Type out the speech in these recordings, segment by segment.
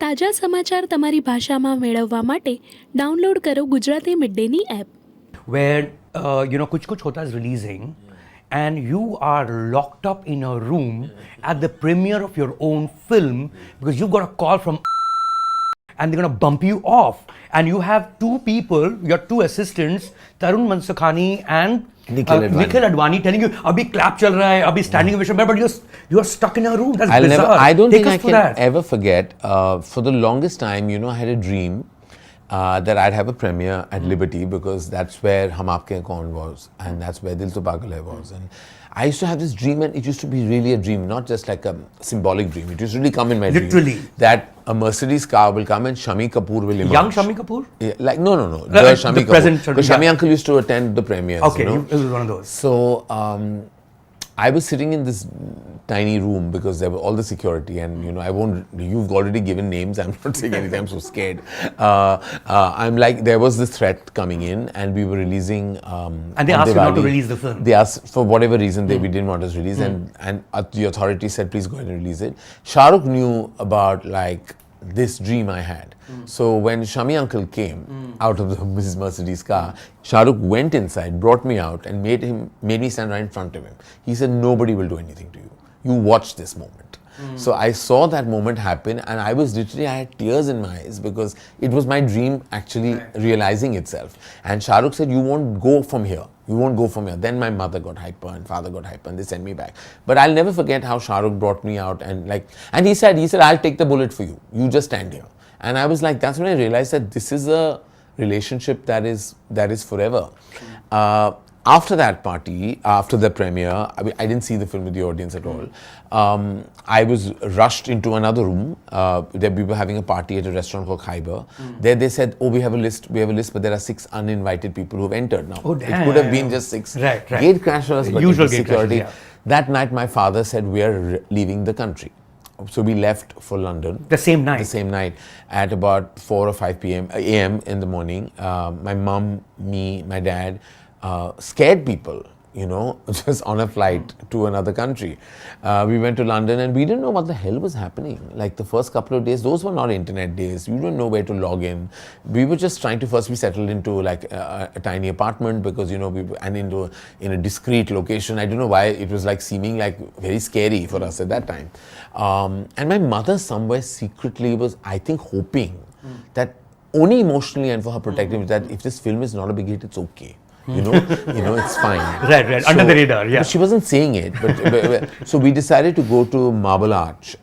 તાજા સમાચાર તમારી ભાષામાં મેળવવા માટે ડાઉનલોડ કરો Gujarati mid Danny app. Where Kuch Kuch Hota is releasing, and you are locked up in a room at the premiere of your own film because you got a call from and they're going to bump you off, and you have two people, your two assistants, Tarun Mansukhani and Nikhil Advani, telling you abhi clap chal raha hai, abhi standing ovation, but you're stuck in a room. That's bizarre. I don't Take think us I through can that. ever forget. For the longest time, I had a dream that I'd have a premiere at Liberty because that's where Hum Aapke Hain Kaun was, and that's where Dil To Pagal Hai was. And I used to have this dream, and it used to be really a dream, not just like a symbolic dream. It used to really come in my Literally. dream. That a Mercedes car will come and Shami Kapoor will emerge. Young Shami Kapoor? Yeah, no. The Shami Kapoor. Present Shami, Because Shami uncle used to attend the premieres. Okay, it was one of those. So I was sitting in this tiny room because there were all the security, and you've already given names. I'm not saying anything. I'm so scared. I'm like, there was this threat coming in, and we were releasing. And they asked you not to release the film. They asked for whatever reason we didn't want us to release, and the authorities said, please go ahead and release it. Shah Rukh knew about this dream I had. So when Shami uncle came out of the Mrs. Mercedes car, Shah Rukh went inside, brought me out, and made me stand right in front of him. He said, nobody will do anything to you. You watch this moment. So I saw that moment happen, and I had tears in my eyes because it was my dream actually realizing itself. And Shah Rukh said, you won't go from here. You won't go from here. Then my mother got hyper and father got hyper, and they sent me back. But I'll never forget how Shah Rukh brought me out, and he said, I'll take the bullet for you. You just stand here. And I was like, that's when I realized that this is a relationship that is forever. After that party, after the premiere, I didn't see the film with the audience at all. I was rushed into another room. We were having a party at a restaurant called Khyber. There they said, we have a list, but there are 6 uninvited people who have entered now. Oh, damn. It could have been just 6 Right. gate crashers, but Usual it was gate security. crashers, yeah. That night, my father said, we are leaving the country. So we left for London. The same night? The same night at about 4 or 5 a.m. in the morning. My mum, me, my dad, scared people, just on a flight to another country. We went to London, and we didn't know what the hell was happening. Like the first couple of days, those were not internet days. You didn't know where to log in. We were just trying to first be settled into a tiny apartment because, in a discreet location. I don't know why it was seeming very scary for us at that time. And my mother somewhere secretly was, I think, hoping that only emotionally and for her protective, that if this film is not a big hit, it's okay. It's fine. Right, under the radar, yeah. But she wasn't saying it. But so we decided to go to Marble Arch,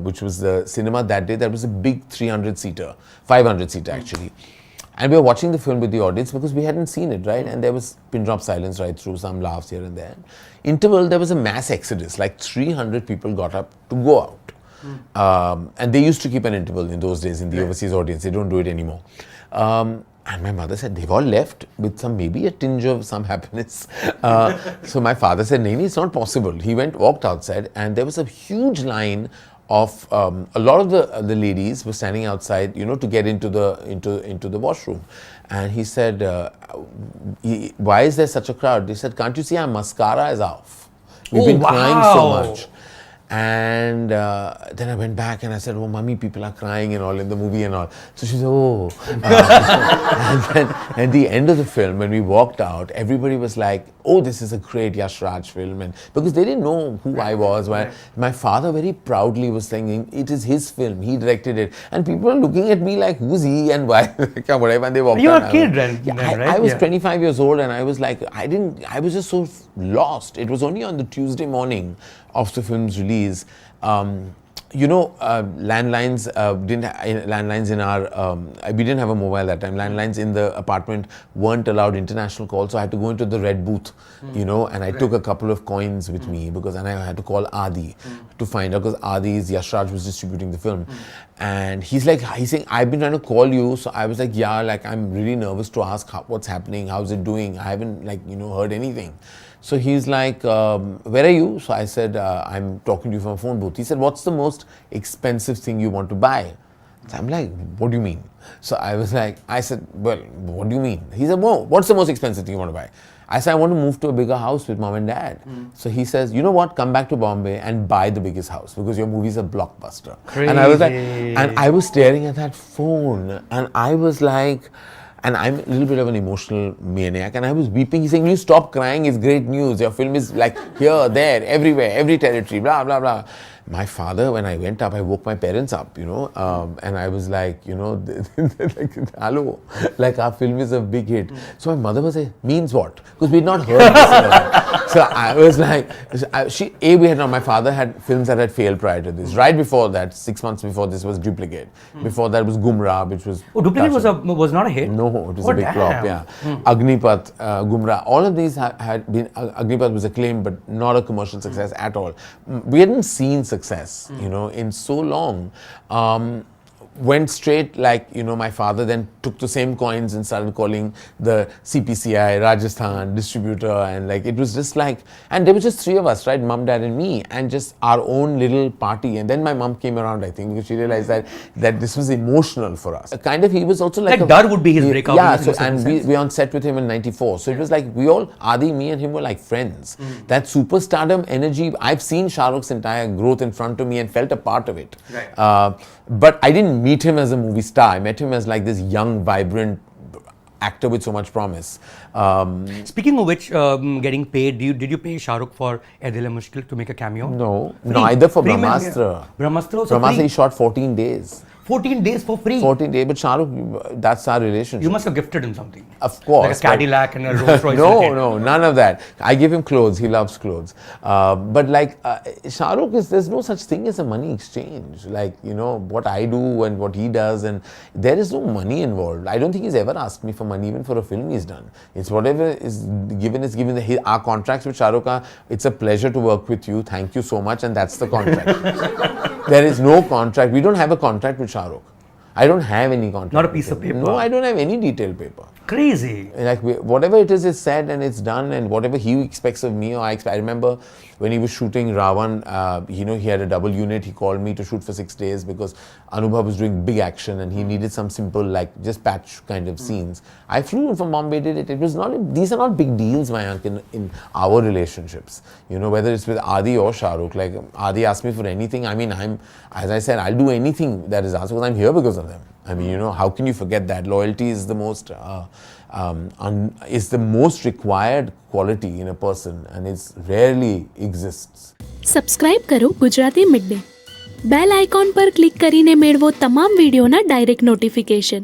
which was the cinema that day. That was a big 300-seater, 500-seater actually. And we were watching the film with the audience because we hadn't seen it, right? And there was pin drop silence right through, some laughs here and there. Interval, there was a mass exodus. 300 people got up to go out. And they used to keep an interval in those days in the overseas audience. They don't do it anymore. And my mother said, they've all left with maybe a tinge of some happiness. So my father said, Naini, it's not possible. He walked outside, and there was a huge line of a lot of the ladies were standing outside, to get into the washroom. And he said, why is there such a crowd? They said, can't you see our mascara is off? We've been crying so much. And then I went back and I said, mommy, people are crying and all in the movie and all. So she said, and then at the end of the film, when we walked out, everybody was like, this is a great Yash Raj film. And because they didn't know who I was. My father very proudly was saying, it is his film, he directed it. And people were looking at me like, who's he and why? Whatever. And they walked out. You were a kid then, right? I was 25 years old, and I was like, I was just so lost. It was only on the Tuesday morning of the film's release. Landlines landlines in our we didn't have a mobile that time. Landlines in the apartment weren't allowed international calls, so I had to go into the red booth, and I took a couple of coins with me and I had to call Adi to find out, because Adi is Yash Raj was distributing the film. And he's saying, I've been trying to call you. So I was like, I'm really nervous to ask what's happening, how's it doing? I haven't heard anything. So he's like, where are you? So I said, I'm talking to you from a phone booth. He said, what's the most expensive thing you want to buy? So I'm like, what do you mean? So I said, well, what do you mean? He said, what's the most expensive thing you want to buy? I said, I want to move to a bigger house with mom and dad. So he says, you know what, come back to Bombay and buy the biggest house because your movie's a blockbuster. And I was like, and I was staring at that phone and I was like, and I'm a little bit of an emotional maniac and I was weeping. He's saying, you stop crying, it's great news. Your film is like here, there, everywhere, every territory, blah, blah, blah. My father, when I went up, I woke my parents up, you know, and I was like, you know, like, hello, like our film is a big hit. So my mother was like, means what? Because we'd not heard this in a while. So I was like, my father had films that had failed prior to this. Right before that, 6 months before this was Duplicate. Before that was Gumrah, which was... Oh, Duplicate was not a hit? No, it was a big flop, yeah. Agnipath, Gumrah, all of these had been... Agnipath was acclaimed, but not a commercial success at all. We hadn't seen success, you know, in so long. Went straight, like, you know, my father then took the same coins and started calling the CPCI, Rajasthan, distributor, and like, it was just like, and there were just three of us, right, mom, dad and me, and just our own little party. And then my mom came around, I think, because she realized that this was emotional for us. Kind of, he was also like Dar would be his breakout. Yeah, so, and we on set with him in 94. So it was like, we all, Adi, me and him were like friends. That superstardom energy, I've seen Shah Rukh's entire growth in front of me and felt a part of it. Right. But I didn't meet him as a movie star. I met him as like this young, vibrant actor with so much promise. Speaking of which, getting paid, did you pay Shah Rukh for Ae Dil Hai Mushkil to make a cameo? No, Free. neither for Free Brahmastra. Brahmastra also Brahmastra free. he shot 14 days. 14 days for free. 14 days, but Shah Rukh, that's our relationship. You must have gifted him something. Of course. Like a Cadillac and a Rolls Royce. No, none of that. I give him clothes. He loves clothes. But like Shah Rukh there's no such thing as a money exchange. Like, you know, what I do and what he does, and there is no money involved. I don't think he's ever asked me for money even for a film he's done. It's whatever is given. Our contracts with Shah Rukh are, it's a pleasure to work with you. Thank you so much. And that's the contract. There is no contract. We don't have a contract with Shah Rukh. I don't have any contract. Not a piece of paper? No, I don't have any detailed paper. Crazy. Like, whatever it is said and it's done, and whatever he expects of me or I expect. I remember when he was shooting Ravan, you know, he had a double unit. He called me to shoot for 6 days because Anubhav was doing big action and he needed some simple, like, just patch kind of scenes. I flew in from Bombay, did it. It was not, these are not big deals, Mayank, in our relationships. You know, whether it's with Adi or Shah Rukh. Like, Adi asked me for anything. I mean, as I said, I'll do anything that is asked because I'm here because of them. I mean, you know, how can you forget that? Loyalty is the most required quality in a person, and it rarely exists. Subscribe કરો Gujarati mid day bell icon પર click કરીને મેળવો તમામ વિડીયોના direct notification.